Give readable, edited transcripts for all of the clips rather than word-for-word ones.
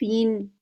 3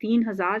3,000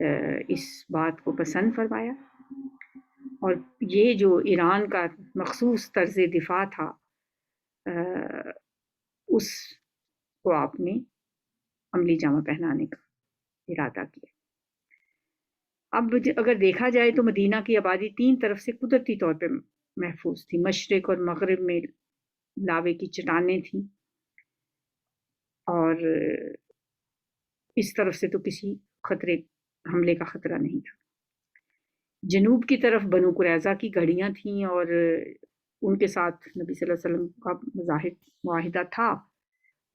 اس بات کو پسند فرمایا، اور یہ جو ایران کا مخصوص طرز دفاع تھا اس کو آپ نے عملی جامہ پہنانے کا ارادہ کیا۔ اب اگر دیکھا جائے تو مدینہ کی آبادی 3 طرف سے قدرتی طور پہ محفوظ تھی۔ مشرق اور مغرب میں لاوے کی چٹانیں تھیں، اور اس طرف سے تو کسی حملے کا خطرہ نہیں تھا۔ جنوب کی طرف بنو قریظہ کی گھڑیاں تھیں، اور ان کے ساتھ نبی صلی اللہ علیہ وسلم کا معاہدہ تھا،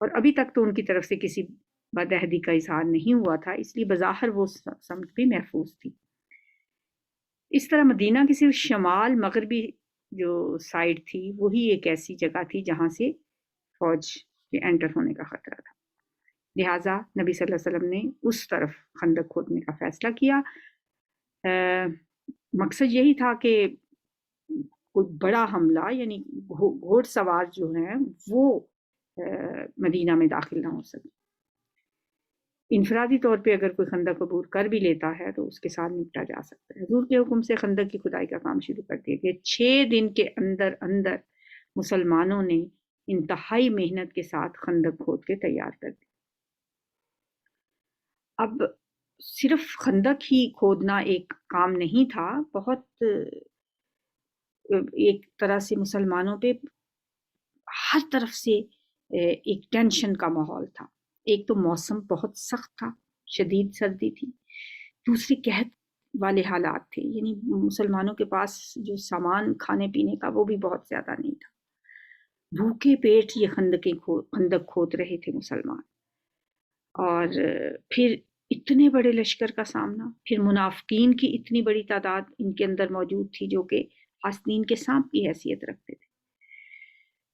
اور ابھی تک تو ان کی طرف سے کسی بدعہدی کا اظہار نہیں ہوا تھا، اس لیے بظاہر وہ سمت بھی محفوظ تھی۔ اس طرح مدینہ کی صرف شمال مغربی جو سائڈ تھی وہی ایک ایسی جگہ تھی جہاں سے فوج کے انٹر ہونے کا خطرہ تھا، لہٰذا نبی صلی اللہ علیہ وسلم نے اس طرف خندق کھودنے کا فیصلہ کیا۔ مقصد یہی تھا کہ کوئی بڑا حملہ، یعنی گھوڑ سوار جو ہیں وہ مدینہ میں داخل نہ ہو سکے۔ انفرادی طور پہ اگر کوئی خندق عبور کر بھی لیتا ہے تو اس کے ساتھ نپٹا جا سکتا ہے۔ حضور کے حکم سے خندق کی کھدائی کا کام شروع کر دیا گیا۔ 6 دن کے اندر اندر مسلمانوں نے انتہائی محنت کے ساتھ خندق کھود کے تیار کر دی۔ اب صرف خندق ہی کھودنا ایک کام نہیں تھا، بہت ایک طرح سے مسلمانوں پہ ہر طرف سے ایک ٹینشن کا ماحول تھا۔ ایک تو موسم بہت سخت تھا، شدید سردی تھی، دوسری قحط والے حالات تھے، یعنی مسلمانوں کے پاس جو سامان کھانے پینے کا وہ بھی بہت زیادہ نہیں تھا۔ بھوکے پیٹ یہ خندق کھود رہے تھے مسلمان، اور پھر اتنے بڑے لشکر کا سامنا، پھر منافقین کی اتنی بڑی تعداد ان کے اندر موجود تھی جو کہ حاسدین کے سانپ کی حیثیت رکھتے تھے۔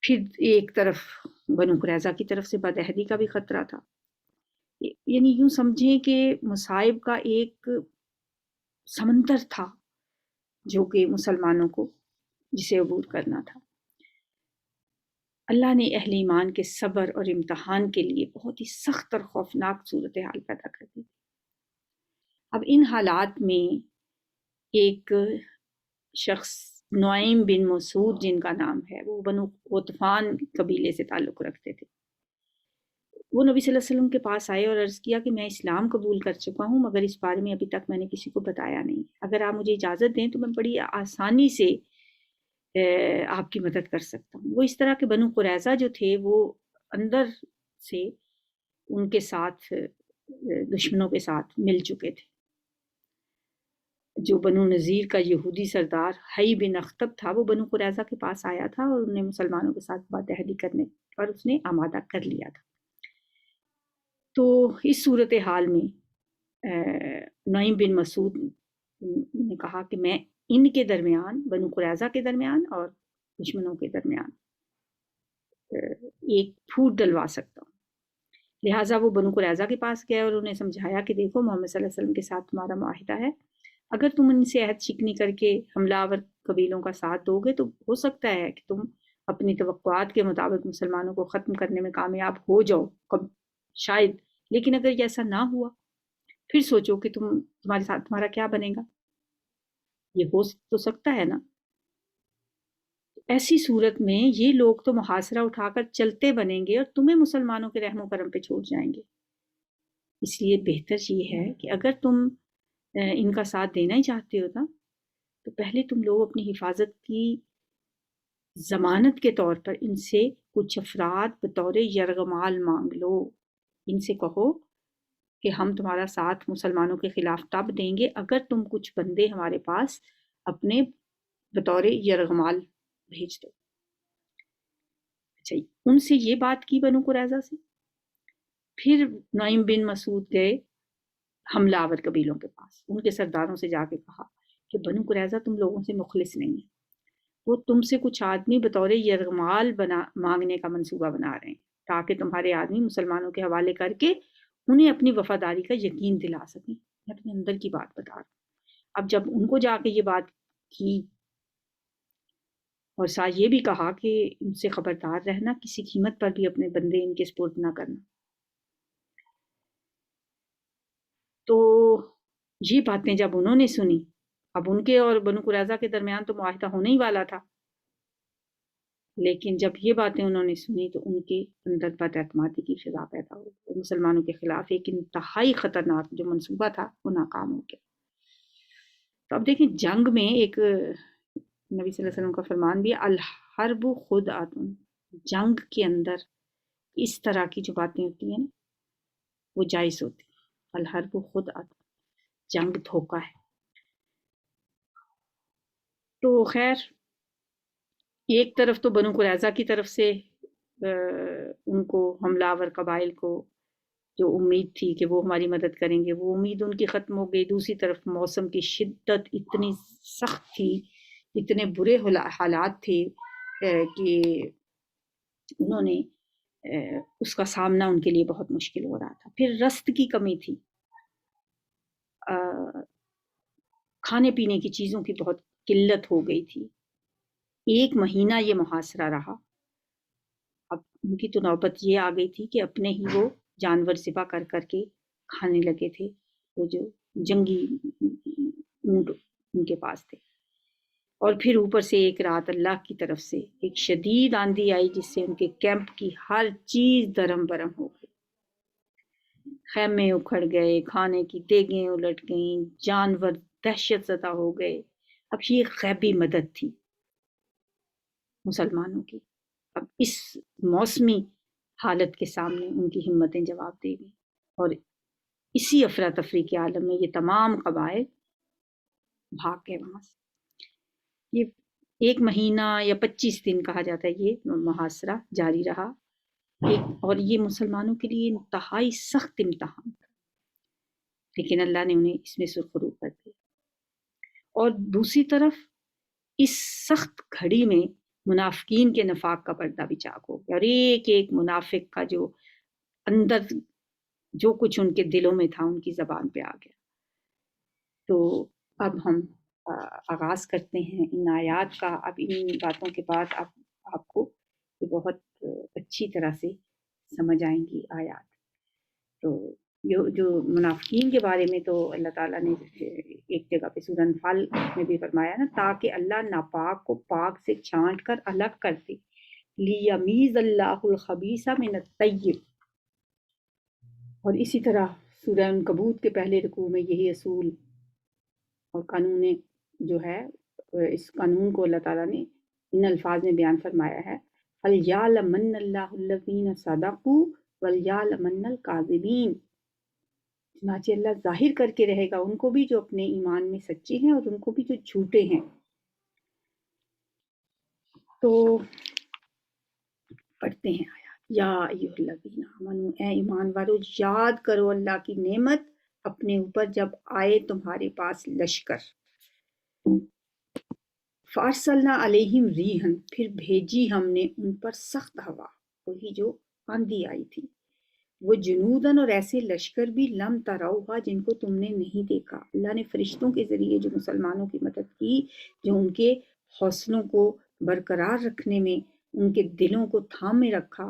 پھر ایک طرف بنو قریظہ کی طرف سے بدعہدی کا بھی خطرہ تھا، یعنی یوں سمجھیں کہ مصائب کا ایک سمندر تھا جو کہ مسلمانوں کو جسے عبور کرنا تھا۔ اللہ نے اہل ایمان کے صبر اور امتحان کے لیے بہت ہی سخت اور خوفناک صورتحال پیدا کر دی۔ اب ان حالات میں ایک شخص نعیم بن مسعود جن کا نام ہے، وہ بنو غطفان قبیلے سے تعلق رکھتے تھے، وہ نبی صلی اللہ علیہ وسلم کے پاس آئے اور عرض کیا کہ میں اسلام قبول کر چکا ہوں، مگر اس بارے میں ابھی تک میں نے کسی کو بتایا نہیں، اگر آپ مجھے اجازت دیں تو میں بڑی آسانی سے آپ کی مدد کر سکتا ہوں۔ وہ اس طرح کے بنو قریظہ جو تھے وہ اندر سے ان کے ساتھ دشمنوں کے ساتھ مل چکے تھے۔ جو بنو نذیر کا یہودی سردار حی بن اخطب تھا، وہ بنو قریظہ کے پاس آیا تھا اور انہیں مسلمانوں کے ساتھ بدعہدی کرنے اور اس نے آمادہ کر لیا تھا۔ تو اس صورتحال میں نعیم بن مسعود نے کہا کہ میں ان کے درمیان، بنو قریظہ کے درمیان اور دشمنوں کے درمیان ایک پھوٹ ڈلوا سکتا ہوں۔ لہٰذا وہ بنو قریظہ کے پاس گئے اور انہیں سمجھایا کہ دیکھو محمد صلی اللہ علیہ وسلم کے ساتھ تمہارا معاہدہ ہے، اگر تم ان سے عہد شکنی کر کے حملہ آور قبیلوں کا ساتھ دو گے تو ہو سکتا ہے کہ تم اپنی توقعات کے مطابق مسلمانوں کو ختم کرنے میں کامیاب ہو جاؤ، شاید، لیکن اگر ایسا نہ ہوا پھر سوچو کہ تمہارے ساتھ تمہارا کیا بنے گا، یہ ہو تو سکتا ہے نا۔ ایسی صورت میں یہ لوگ تو محاصرہ اٹھا کر چلتے بنیں گے اور تمہیں مسلمانوں کے رحم و کرم پہ چھوڑ جائیں گے۔ اس لیے بہتر یہ ہے کہ اگر تم ان کا ساتھ دینا ہی چاہتے ہو نا تو پہلے تم لوگ اپنی حفاظت کی ضمانت کے طور پر ان سے کچھ افراد بطور یرغمال مانگ لو، ان سے کہو کہ ہم تمہارا ساتھ مسلمانوں کے خلاف تب دیں گے اگر تم کچھ بندے ہمارے پاس اپنے بطور یرغمال بھیج دو۔ اچھا، ان سے یہ بات کی بنو قریظہ سے۔ پھر نعیم بن مسعود گئے حملہ آور قبیلوں کے پاس، ان کے سرداروں سے جا کے کہا کہ بنو قریظہ تم لوگوں سے مخلص نہیں ہے، وہ تم سے کچھ آدمی بطور یرغمال مانگنے کا منصوبہ بنا رہے ہیں تاکہ تمہارے آدمی مسلمانوں کے حوالے کر کے انہیں اپنی وفاداری کا یقین دلا سکیں۔ میں تمہیں اندر کی بات بتا رہا ہوں۔ اب جب ان کو جا کے یہ بات کی اور ساتھ یہ بھی کہا کہ ان سے خبردار رہنا، کسی قیمت پر بھی اپنے بندے ان کے سپرد نہ کرنا، تو یہ باتیں جب انہوں نے سنی، اب ان کے اور بنو قریظہ کے درمیان تو معاہدہ ہونے ہی والا تھا، لیکن جب یہ باتیں انہوں نے سنی تو ان کے اندر بد اعتمادی کی فضا پیدا ہو گئی، مسلمانوں کے خلاف ایک انتہائی خطرناک جو منصوبہ تھا وہ ناکام ہو گیا۔ تو اب دیکھیں جنگ میں ایک نبی صلی اللہ علیہ وسلم کا فرمان بھی ہے، الحرب خدعۃ، جنگ کے اندر اس طرح کی جو باتیں ہوتی ہیں نا وہ جائز ہوتی ہیں، الحرب خدعۃ، جنگ دھوکہ ہے۔ تو خیر ایک طرف تو بنو قریظہ کی طرف سے ان کو حملہ آور قبائل کو جو امید تھی کہ وہ ہماری مدد کریں گے، وہ امید ان کی ختم ہو گئی۔ دوسری طرف موسم کی شدت اتنی سخت تھی، اتنے برے حالات تھے کہ انہوں نے اس کا سامنا ان کے لیے بہت مشکل ہو رہا تھا۔ پھر رست کی کمی تھی، کھانے پینے کی چیزوں کی بہت قلت ہو گئی تھی۔ 1 مہینہ یہ محاصرہ رہا۔ اب ان کی تو نوبت یہ آ گئی تھی کہ اپنے ہی وہ جانور ذبح کر کر کے کھانے لگے تھے، وہ جو جنگی اونٹ ان کے پاس تھے۔ اور پھر اوپر سے ایک رات اللہ کی طرف سے ایک شدید آندھی آئی جس سے ان کے کیمپ کی ہر چیز درم برم ہو گئی، خیمے اکھڑ گئے، کھانے کی دیگیں الٹ گئیں، جانور دہشت زدہ ہو گئے۔ اب یہ غیبی مدد تھی مسلمانوں کی، اب اس موسمی حالت کے سامنے ان کی ہمتیں جواب دے گئیں، اور اسی افراتفری کے عالم میں یہ تمام قبائل بھاگ گئے وہاں سے۔ یہ 1 مہینہ یا 25 دن کہا جاتا ہے یہ محاصرہ جاری رہا، اور یہ مسلمانوں کے لیے انتہائی سخت امتحان تھا، لیکن اللہ نے انہیں اس میں سرخرو کر دیا۔ اور دوسری طرف اس سخت گھڑی میں منافقین کے نفاق کا پردہ بھی چاک ہو گیا، اور ایک ایک منافق کا جو اندر جو کچھ ان کے دلوں میں تھا ان کی زبان پہ آ گیا۔ تو اب ہم آغاز کرتے ہیں ان آیات کا۔ اب ان باتوں کے بعد آپ کو بہت اچھی طرح سے سمجھ آئیں گی آیات۔ تو جو منافقین کے بارے میں تو اللہ تعالیٰ نے ایک جگہ پہ سورہ انفال میں بھی فرمایا نا، تاکہ اللہ ناپاک کو پاک سے چھانٹ کر الگ کر دے، لیمیز اللہ الخبیث من الطیب۔ اور اسی طرح سورہ عنکبوت کے پہلے رکوع میں یہی اصول اور قانون جو ہے، اس قانون کو اللہ تعالیٰ نے ان الفاظ میں بیان فرمایا ہے، فَلْيَعْلَمَنَّ اللَّهُ الَّذِينَ صَدَقُوا وَلْيَعْلَمَنَّ الْكَاذِبِينَ۔ چنانچہ اللہ ظاہر کر کے رہے گا ان کو بھی جو اپنے ایمان میں سچے ہیں اور ان کو بھی جو جھوٹے ہیں۔ تو پڑھتے ہیں آیات۔ یا ایھا الذین آمنوا، اے ایمان والو یاد کرو اللہ کی نعمت اپنے اوپر جب آئے تمہارے پاس لشکر، فارسلنا علیہم ریحًا، پھر بھیجی ہم نے ان پر سخت ہوا، وہی جو آندھی آئی تھی، وہ جنوداً، اور ایسے لشکر بھی لم تروہا جن کو تم نے نہیں دیکھا۔ اللہ نے فرشتوں کے ذریعے جو مسلمانوں کی مدد کی، جو ان کے حوصلوں کو برقرار رکھنے میں ان کے دلوں کو تھامے رکھا،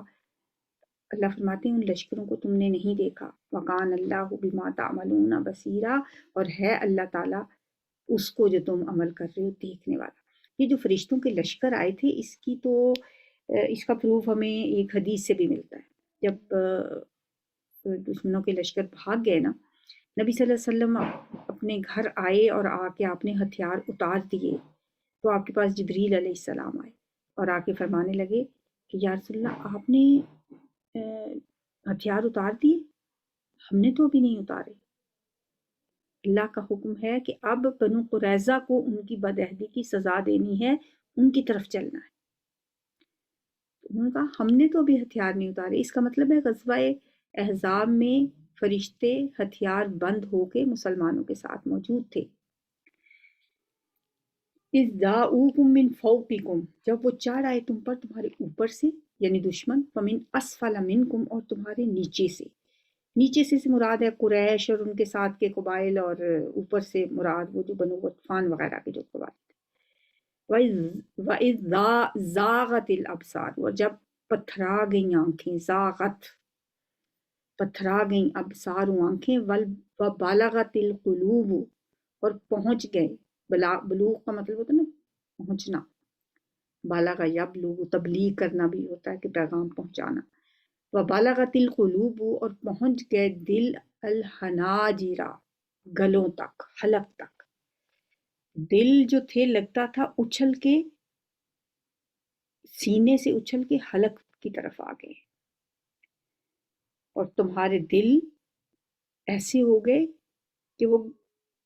اللہ فرماتے ہیں ان لشکروں کو تم نے نہیں دیکھا۔ وَقَانَ اللَّهُ بِمَا تَعْمَلُونَ بَصِيرًا، اور ہے اللہ تعالیٰ اس کو جو تم عمل کر رہے ہو دیکھنے والا۔ یہ جو فرشتوں کے لشکر آئے تھے اس کا پروف ہمیں ایک حدیث سے بھی ملتا ہے۔ جب دشمنوں کے لشکر بھاگ گئے نا، نبی صلی اللہ علیہ وسلم اپنے گھر آئے اور آ کے آپ نے ہتھیار اتار دیے، تو آپ کے پاس جبریل علیہ السلام آئے اور آ کے فرمانے لگے کہ یا رسول اللہ آپ نے ہتھیار اتار دیے؟ ہم نے تو ابھی نہیں اتارے۔ اللہ کا حکم ہے کہ اب بنو قریظہ کو ان کی بدعہدی کی سزا دینی ہے، ان کی طرف چلنا ہے۔ انہوں نے کہا ہم نے تو ابھی ہتھیار نہیں اتارے۔ اس کا مطلب ہے غزوہ احزاب میں فرشتے ہتھیار بند ہو کے مسلمانوں کے ساتھ موجود تھے۔ اذ جاؤکم من فوقکم، جب وہ چڑھ آئے تم پر تمہارے اوپر سے، یعنی دشمن، فمن اسفل منکم، اور تمہارے نیچے سے۔ نیچے سے مراد ہے قریش اور ان کے ساتھ کے قبائل، اور اوپر سے مراد وہ جو بنو غطفان وغیرہ کے جو قبائل تھے۔ وَإِذْ زَاغَتِ الْأَبْصَارُ، اور جب پتھرا گئیں آنکھیں، زاغت پتھرا گئیں ابصار آنکھیں، وبلغت القلوب اور پہنچ گئے، بلوغ کا مطلب ہوتا ہے نا پہنچنا، بالغ یبلغ تبلیغ کرنا بھی ہوتا ہے کہ پیغام پہنچانا، وبلغت القلوب اور پہنچ گئے دل الحناجر گلوں تک، حلق تک، دل جو تھے لگتا تھا اچھل کے سینے سے اچھل کے حلق کی طرف آ گئے، اور تمہارے دل ایسے ہو گئے کہ وہ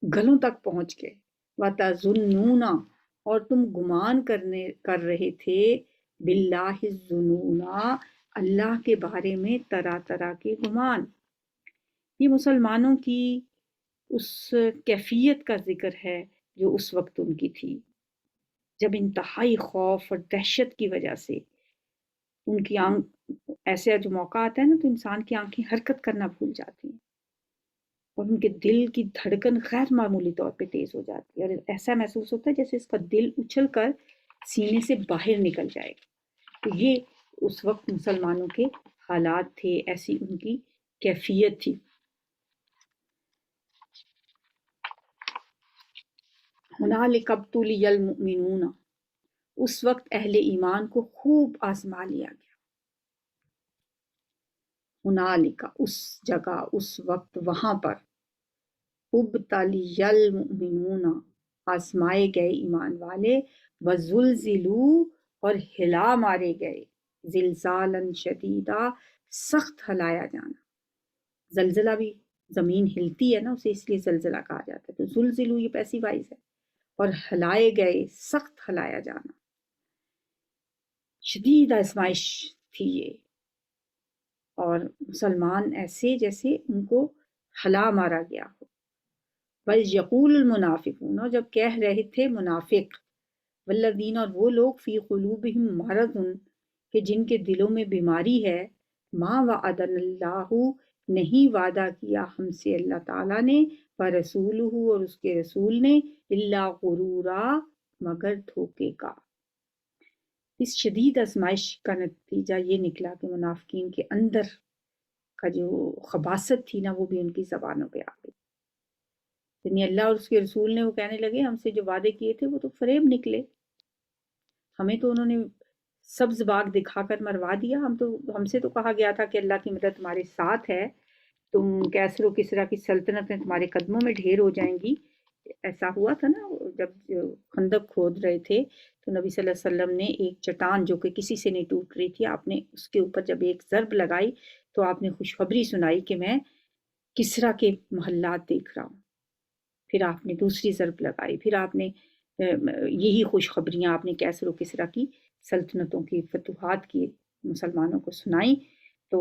گلوں تک پہنچ گئے، وَتَظُنُّونَ اور تم گمان کر رہے تھے، باللہ الظنون اللہ کے بارے میں طرح طرح کے گمان۔ یہ مسلمانوں کی اس کیفیت کا ذکر ہے جو اس وقت ان کی تھی، جب انتہائی خوف اور دہشت کی وجہ سے ان کی ایسا جو موقع آتا ہے نا تو انسان کی آنکھیں حرکت کرنا بھول جاتی ہیں اور ان کے دل کی دھڑکن غیر معمولی طور پہ تیز ہو جاتی ہے، اور ایسا محسوس ہوتا ہے جیسے اس کا دل اچھل کر سینے سے باہر نکل جائے گا۔ تو یہ اس وقت مسلمانوں کے حالات تھے، ایسی ان کی کیفیت تھی۔ ہنالک ابتلی المؤمنون اس وقت اہل ایمان کو خوب آزما لیا گیا، ہنالک اس جگہ، اس وقت، وہاں پر، ابتلی المؤمنون آزمائے گئے ایمان والے، وزلزلوا اور ہلا مارے گئے، زلزالا شدیدا سخت ہلایا جانا، زلزلہ بھی زمین ہلتی ہے نا اسے اس لیے زلزلہ کہا جاتا ہے، تو زلزلوا یہ پیسیو وائز ہے، اور ہلائے گئے سخت ہلایا جانا، شدید آزمائش تھی یہ، اور مسلمان ایسے جیسے ان کو ہلا مارا گیا ہو۔ بل یقول المنافقون اور جب کہہ رہے تھے منافق، والذین اور وہ لوگ فی قلوبہم مرض کہ جن کے دلوں میں بیماری ہے، ما وعدنا اللہ نہیں وعدہ کیا ہم سے اللہ تعالیٰ نے، ورسولہ اور اس کے رسول نے، الا غرورا مگر دھوکے کا۔ اس شدید آزمائش کا نتیجہ یہ نکلا کہ منافقین کے اندر کا جو خباثت تھی نا وہ بھی ان کی زبانوں پہ آ گئی، یعنی اللہ اور اس کے رسول نے وہ کہنے لگے ہم سے جو وعدے کیے تھے وہ تو فریب نکلے، ہمیں تو انہوں نے سبز باغ دکھا کر مروا دیا، ہم سے تو کہا گیا تھا کہ اللہ کی مدد تمہارے ساتھ ہے، تم کیسر و کسریٰ کی سلطنتیں تمہارے قدموں میں ڈھیر ہو جائیں گی۔ ایسا ہوا تھا نا جب خندق کھود رہے تھے تو نبی صلی اللہ علیہ وسلم نے ایک چٹان جو کہ کسی سے نہیں ٹوٹ رہی تھی، آپ نے اس کے اوپر جب ایک ضرب لگائی تو آپ نے خوشخبری سنائی کہ میں کسریٰ کے محلات دیکھ رہا ہوں، پھر آپ نے دوسری ضرب لگائی، پھر آپ نے یہی خوشخبریاں آپ نے کیسر و کسریٰ کی سلطنتوں کی فتوحات کی مسلمانوں کو سنائی، تو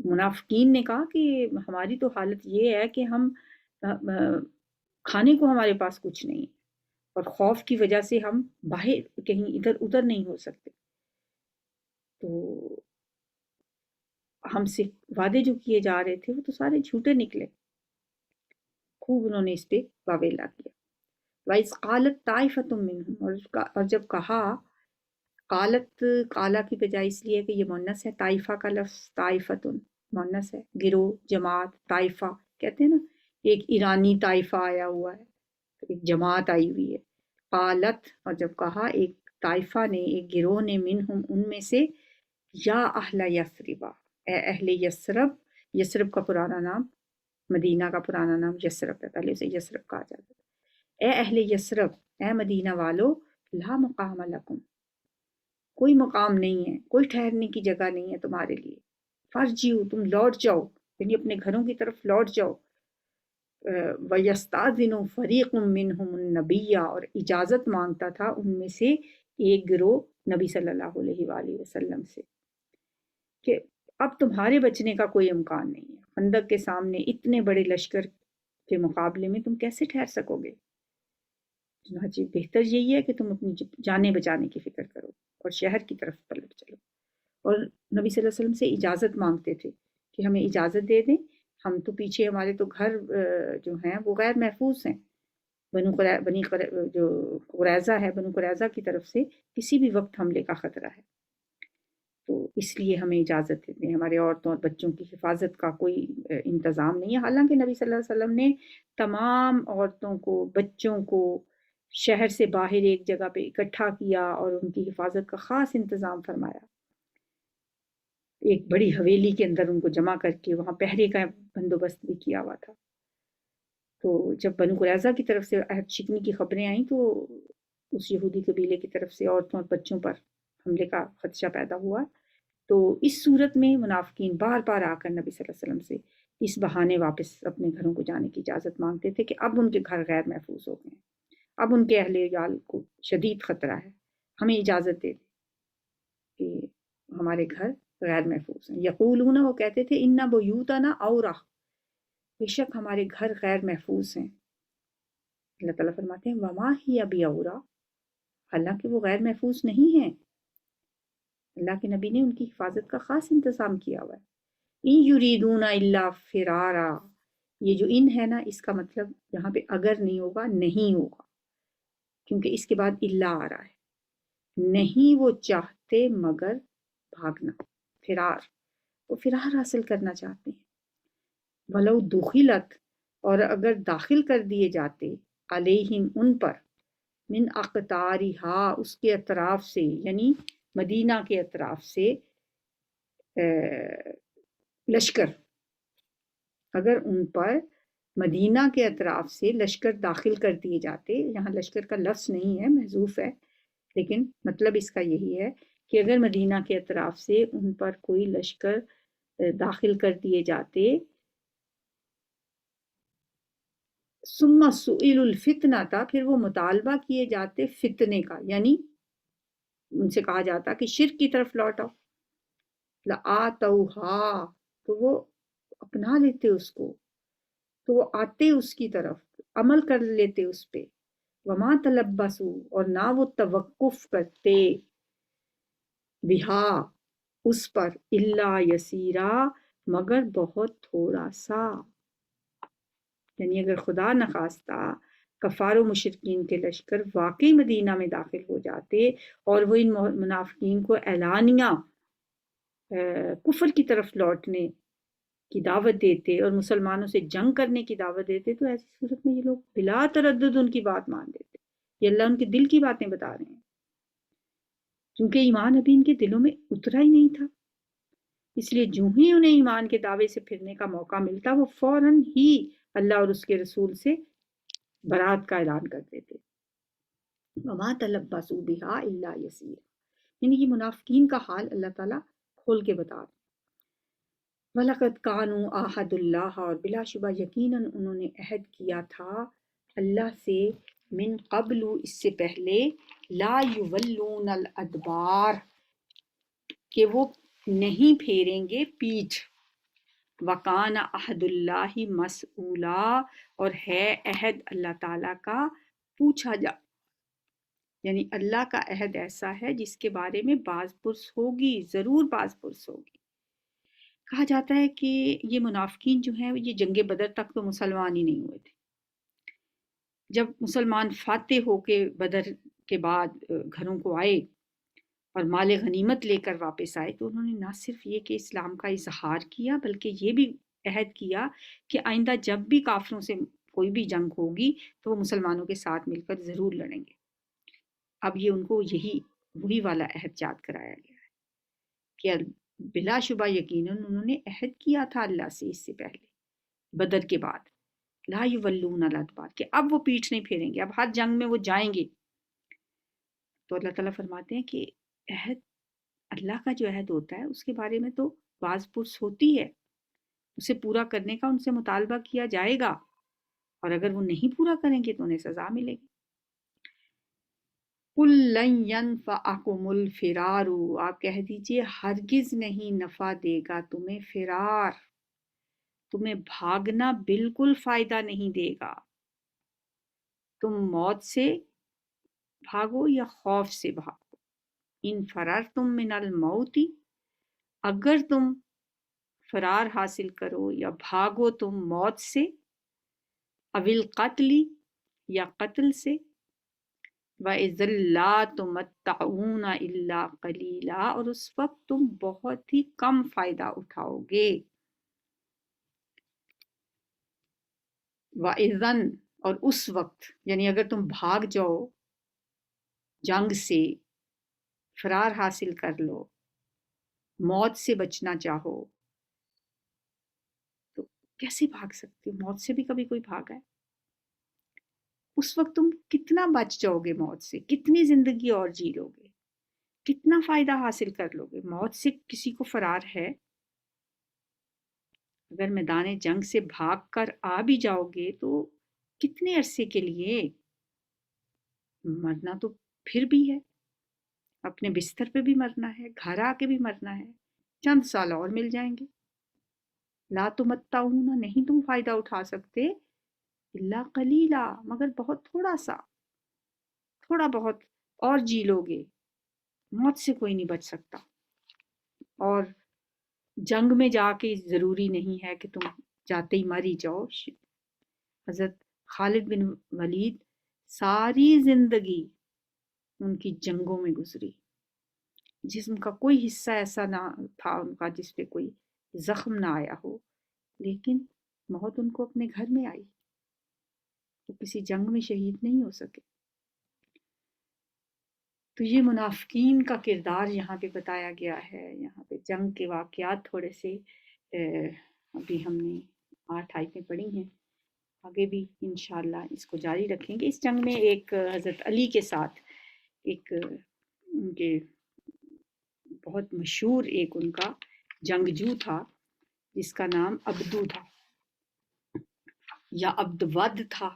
منافقین نے کہا کہ ہماری تو حالت یہ ہے کہ ہم کھانے کو ہمارے پاس کچھ نہیں، اور خوف کی وجہ سے ہم باہر کہیں ادھر ادھر نہیں ہو سکتے، تو ہم سے وعدے جو کیے جا رہے تھے وہ تو سارے جھوٹے نکلے۔ خوب انہوں نے اس پہ واویلا کیا۔ وَإِذْ قَالَتْ طَائِفَةٌ مِّنْهُمْ اور جب کہا، قالت قالا کی بجائے اس لیے کہ یہ مؤنث ہے، طائفہ کا لفظ طائفتن مؤنث ہے، گروہ، جماعت، طائفہ کہتے ہیں نا، ایک ایرانی طائفہ آیا ہوا ہے، ایک جماعت آئی ہوئی ہے، قالت اور جب کہا ایک طائفہ نے، ایک گروہ نے، منہم ان میں سے، یا اہل یثرب اے اہل یثرب، یثرب کا پرانا نام، مدینہ کا پرانا نام یثرب ہے، پہلے اسے یثرب کہا جاتا ہے، اے اہل یثرب اے مدینہ والو، لا مقام لکم کوئی مقام نہیں ہے، کوئی ٹھہرنے کی جگہ نہیں ہے تمہارے لیے، فرجیو تم لوٹ جاؤ، یعنی اپنے گھروں کی طرف لوٹ جاؤ، وَيَسْتَأْذِنُ فَرِيقٌ مِّنْهُمُ النَّبِيَّ اور اجازت مانگتا تھا ان میں سے ایک گروہ نبی صلی اللہ علیہ وآلہ وسلم سے کہ اب تمہارے بچنے کا کوئی امکان نہیں ہے، خندق کے سامنے اتنے بڑے لشکر کے مقابلے میں تم کیسے ٹھہر سکو گے، چنانچہ بہتر یہی ہے کہ تم اپنی جانیں بچانے کی فکر کرو اور شہر کی طرف پلٹ چلو، اور نبی صلی اللہ علیہ وسلم سے اجازت مانگتے تھے کہ ہمیں اجازت دے دیں، ہم تو پیچھے ہمارے تو گھر جو ہیں وہ غیر محفوظ ہیں، جو قریظہ ہے، بنو قریظہ کی طرف سے کسی بھی وقت حملے کا خطرہ ہے، تو اس لیے ہمیں اجازت دیتے ہیں. ہمارے عورتوں اور بچوں کی حفاظت کا کوئی انتظام نہیں ہے، حالانکہ نبی صلی اللہ علیہ وسلم نے تمام عورتوں کو، بچوں کو شہر سے باہر ایک جگہ پہ اکٹھا کیا اور ان کی حفاظت کا خاص انتظام فرمایا. ایک بڑی حویلی کے اندر ان کو جمع کر کے وہاں پہرے کا بندوبست بھی کیا ہوا تھا. تو جب بنو قریظہ کی طرف سے عہد شکنی کی خبریں آئیں تو اس یہودی قبیلے کی طرف سے عورتوں اور بچوں پر حملے کا خدشہ پیدا ہوا. تو اس صورت میں منافقین بار بار آ کر نبی صلی اللہ علیہ وسلم سے اس بہانے واپس اپنے گھروں کو جانے کی اجازت مانگتے تھے کہ اب ان کے گھر غیر محفوظ ہو گئے ہیں، اب ان کے اہل عیال کو شدید خطرہ ہے، ہمیں اجازت دے کہ ہمارے گھر غیر محفوظ ہیں. یقولون، وہ کہتے تھے، انا بیوتنا عورہ، بے شک ہمارے گھر غیر محفوظ ہیں. اللہ تعالیٰ فرماتے ہیں وما ہی ابی عورہ، حالانکہ وہ غیر محفوظ نہیں ہیں. اللہ کے نبی نے ان کی حفاظت کا خاص انتظام کیا ہوا ہے. ان یریدون الا فرارا، یہ جو ان ہے نا، اس کا مطلب یہاں پہ اگر نہیں ہوگا، نہیں ہوگا، کیونکہ اس کے بعد الا آ رہا ہے. نہیں وہ چاہتے مگر بھاگنا، فرار، وہ فرار حاصل کرنا چاہتے ہیں. ولو دخلت، اور اگر داخل کر دیے جاتے، علیہم ان پر، من اقطارہا اس کے اطراف سے، یعنی مدینہ کے اطراف سے لشکر، اگر ان پر مدینہ کے اطراف سے لشکر داخل کر دیے جاتے، یہاں لشکر کا لفظ نہیں ہے، محذوف ہے، لیکن مطلب اس کا یہی ہے کہ اگر مدینہ کے اطراف سے ان پر کوئی لشکر داخل کر دیے جاتے، ثم سئلوا الفتنہ تھا، پھر وہ مطالبہ کیے جاتے فتنے کا، یعنی ان سے کہا جاتا کہ شرک کی طرف لوٹ آؤ، لآتوہا، تو وہ اپنا لیتے اس کو، تو وہ آتے اس کی طرف، عمل کر لیتے اس پہ. وما تلبسوا، اور نہ وہ توقف کرتے، بہا اس پر، الا یسیرا مگر بہت تھوڑا سا. یعنی اگر خدا نخواستہ کفار و مشرکین کے لشکر واقعی مدینہ میں داخل ہو جاتے اور وہ ان منافقین کو اعلانیہ کفر کی طرف لوٹنے کی دعوت دیتے اور مسلمانوں سے جنگ کرنے کی دعوت دیتے، تو ایسی صورت میں یہ لوگ بلا تردد ان کی بات مان دیتے. یہ اللہ ان کے دل کی باتیں بتا رہے ہیں، کیونکہ ایمان ابھی ان کے دلوں میں اترا ہی نہیں تھا. اس لیے جو ہی انہیں ایمان کے دعوے سے پھرنے کا موقع ملتا، وہ فوراً ہی اللہ اور اس کے رسول سے برات کا اعلان کر دیتے. وما تلبسوا بہا الا یسیر، یعنی یہ منافقین کا حال اللہ تعالیٰ کھول کے بتا رہے. وَلَقَدْ كَانُوا عَاهَدُ اللَّهَ، اور بلا شبہ یقیناً انہوں نے عہد کیا تھا اللہ سے، من قبل اس سے پہلے، لا یولون الادبار کہ وہ نہیں پھیریں گے پیٹھ. وَقَانَ عَهْدُ اللَّهِ مَسْئُولًا، اور ہے عہد اللہ تعالیٰ کا پوچھا جا، یعنی اللہ کا عہد ایسا ہے جس کے بارے میں باز پرس ہوگی، ضرور باز پرس ہوگی. کہا جاتا ہے کہ یہ منافقین جو ہیں یہ جنگ بدر تک تو مسلمان ہی نہیں ہوئے تھے. جب مسلمان فاتح ہو کے بدر کے بعد گھروں کو آئے اور مال غنیمت لے کر واپس آئے، تو انہوں نے نہ صرف یہ کہ اسلام کا اظہار کیا، بلکہ یہ بھی عہد کیا کہ آئندہ جب بھی کافروں سے کوئی بھی جنگ ہوگی تو وہ مسلمانوں کے ساتھ مل کر ضرور لڑیں گے. اب یہ ان کو وہی والا عہد یاد کرایا گیا ہے کہ بلا شبہ یقیناً انہوں نے عہد کیا تھا اللہ سے اس سے پہلے بدر کے بعد، لا یولون الادبار، کہ اب وہ پیٹھ نہیں پھیریں گے، اب ہر جنگ میں وہ جائیں گے. تو اللہ تعالیٰ فرماتے ہیں کہ عہد، اللہ کا جو عہد ہوتا ہے اس کے بارے میں تو باز پرس ہوتی ہے، اسے پورا کرنے کا ان سے مطالبہ کیا جائے گا، اور اگر وہ نہیں پورا کریں گے تو انہیں سزا ملے گی. قُل لَن يَنفَعَكُمُ الْفِرَارُ، آپ کہہ دیجئے ہرگز نہیں نفع دے گا تمہیں فرار، تمہیں بھاگنا بالکل فائدہ نہیں دے گا. تم موت سے بھاگو یا خوف سے بھاگو. ان فررتم من الموت، اگر تم فرار حاصل کرو یا بھاگو تم موت سے، او القتل، یا قتل سے، وَإِذًا لَّا تُمَتَّعُونَ إِلَّا قَلِيلًا، اور اس وقت تم بہت ہی کم فائدہ اٹھاؤ گے. وَإِذًا، اور اس وقت یعنی اگر تم بھاگ جاؤ جنگ سے، فرار حاصل کر لو، موت سے بچنا چاہو، تو کیسے بھاگ سکتے ہو؟ موت سے بھی کبھی کوئی بھاگا ہے؟ اس وقت تم کتنا بچ جاؤ گے موت سے، کتنی زندگی اور جی لو گے، کتنا فائدہ حاصل کر لو گے؟ موت سے کسی کو فرار ہے؟ اگر میدان جنگ سے بھاگ کر آ بھی جاؤ گے تو کتنے عرصے کے لیے؟ مرنا تو پھر بھی ہے، اپنے بستر پہ بھی مرنا ہے، گھر آ کے بھی مرنا ہے، چند سال اور مل جائیں گے. لا تمتعون، نہیں تم فائدہ اٹھا سکتے، الا قلیلا، مگر بہت تھوڑا سا، تھوڑا بہت اور جی لو گے. موت سے کوئی نہیں بچ سکتا. اور جنگ میں جا کے ضروری نہیں ہے کہ تم جاتے ہی مر ہی جاؤ. حضرت خالد بن ولید ساری زندگی ان کی جنگوں میں گزری. جسم کا کوئی حصہ ایسا نہ تھا ان کا جس پہ کوئی زخم نہ آیا ہو، لیکن موت ان کو اپنے گھر میں آئی. وہ کسی جنگ میں شہید نہیں ہو سکے. تو یہ منافقین کا کردار یہاں پہ بتایا گیا ہے. یہاں پہ جنگ کے واقعات تھوڑے سے ابھی ہم نے 8 آیتیں پڑھی ہیں، آگے بھی انشاءاللہ اس کو جاری رکھیں گے. اس جنگ میں ایک حضرت علی کے ساتھ ایک ان کے بہت مشہور ایک ان کا جنگجو تھا جس کا نام عبدو تھا یا عبد ود تھا.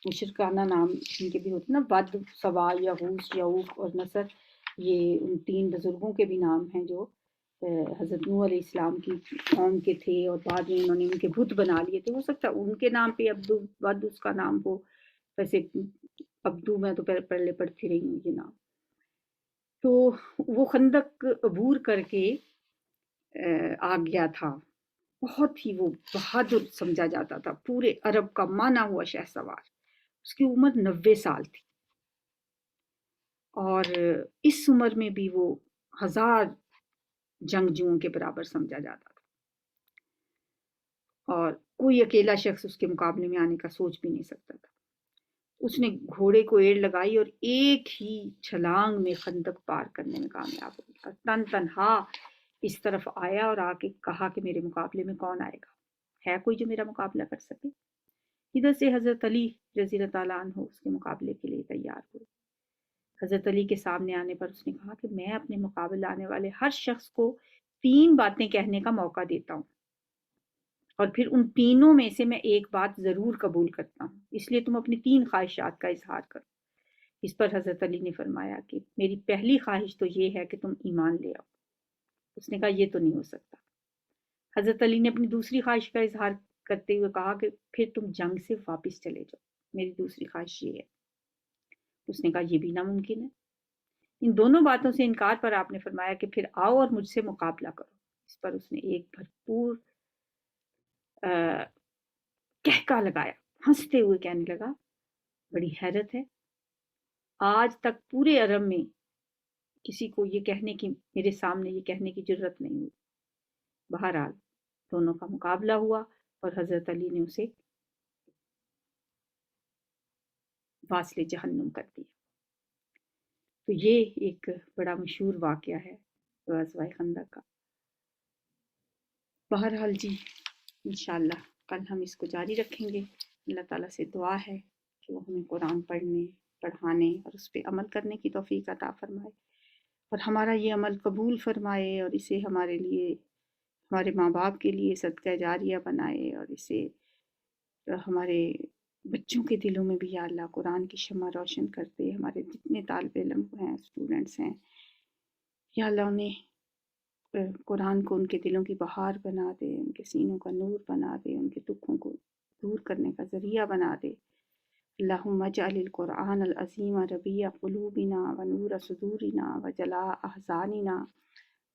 مشرکانہ نام ان کے بھی ہوتے نا، ود، سوا، یغوث، یعوق اور نصر. یہ ان 3 بزرگوں کے بھی نام ہیں جو حضرت نوح علیہ السلام کی قوم کے تھے اور بعد میں انہوں نے ان کے بت بنا لیے تھے. ہو سکتا ہے ان کے نام پہ عبدو ود اس کا نام ہو. ویسے عبدو میں تو پہلے پڑھتی رہی ہوں یہ نام. تو وہ خندق عبور کر کے آ گیا تھا. بہت ہی وہ بہادر سمجھا جاتا تھا، پورے عرب کا مانا ہوا شہ سوار. اس کی عمر 90 سال تھی اور اس عمر میں بھی وہ 1000 جنگجوؤں کے برابر سمجھا جاتا تھا اور کوئی اکیلا شخص اس کے مقابلے میں آنے کا سوچ بھی نہیں سکتا تھا. اس نے گھوڑے کو ایڑ لگائی اور ایک ہی چھلانگ میں خندق پار کرنے میں کامیاب ہو گیا. تن تنہا اس طرف آیا اور آ کے کہا کہ میرے مقابلے میں کون آئے گا، ہے کوئی جو میرا مقابلہ کر سکے؟ ادھر سے حضرت علی رضی اللہ تعالیٰ عنہ اس کے مقابلے کے لیے تیار ہوئے. حضرت علی کے سامنے آنے پر اس نے کہا کہ میں اپنے مقابلے آنے والے ہر شخص کو 3 باتیں کہنے کا موقع دیتا ہوں اور پھر ان تینوں میں سے میں ایک بات ضرور قبول کرتا ہوں، اس لیے تم اپنی 3 خواہشات کا اظہار کرو. اس پر حضرت علی نے فرمایا کہ میری پہلی خواہش تو یہ ہے کہ تم ایمان لے آؤ. اس نے کہا یہ تو نہیں ہو سکتا. حضرت علی نے اپنی دوسری خواہش کا اظہار کرتے ہوئے کہا کہ پھر تم جنگ سے واپس چلے جاؤ، میری دوسری خواہش یہ ہے. اس نے کہا یہ بھی ناممکن ہے. ان دونوں باتوں سے انکار پر آپ نے فرمایا کہ پھر آؤ اور مجھ سے مقابلہ کرو. اس پر اس نے ایک بھرپور کہکا لگایا، ہنستے ہوئے کہنے لگا بڑی حیرت ہے، آج تک پورے عرب میں کسی کو یہ کہنے کی، میرے سامنے یہ کہنے کی جرت نہیں ہوئی. بہرحال دونوں کا مقابلہ ہوا اور حضرت علی نے اسے واصل جہنم کر دیا. تو یہ ایک بڑا مشہور واقعہ ہے غزوہ خندق کا. بہرحال جی انشاءاللہ کل ہم اس کو جاری رکھیں گے. اللہ تعالیٰ سے دعا ہے کہ وہ ہمیں قرآن پڑھنے، پڑھانے اور اس پہ عمل کرنے کی توفیق عطا فرمائے اور ہمارا یہ عمل قبول فرمائے اور اسے ہمارے لیے، ہمارے ماں باپ کے لیے صدقہ جاریہ بنائے اور اسے ہمارے بچوں کے دلوں میں بھی یا اللہ قرآن کی شمع روشن کرتے. ہمارے جتنے طالب علم ہیں، اسٹوڈنٹس ہیں، یا اللہ انہیں قرآن کو ان کے دلوں کی بہار بنا دے، ان کے سینوں کا نور بنا دے، ان کے دکھوں کو دور کرنے کا ذریعہ بنا دے. اللہم اجعل القرآن العظیم ربیع قلوبنا ونور صدورنا وجلاء احزاننا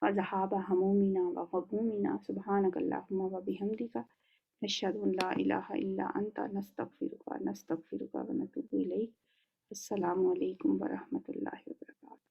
وذہاب ہمومنا وغمومنا. سبحانک اللہم وبحمدک، نشہد ان لا الہ الا انت، نستغفرک ونتوب الیک. السلام علیکم ورحمۃ اللہ وبرکاتہ۔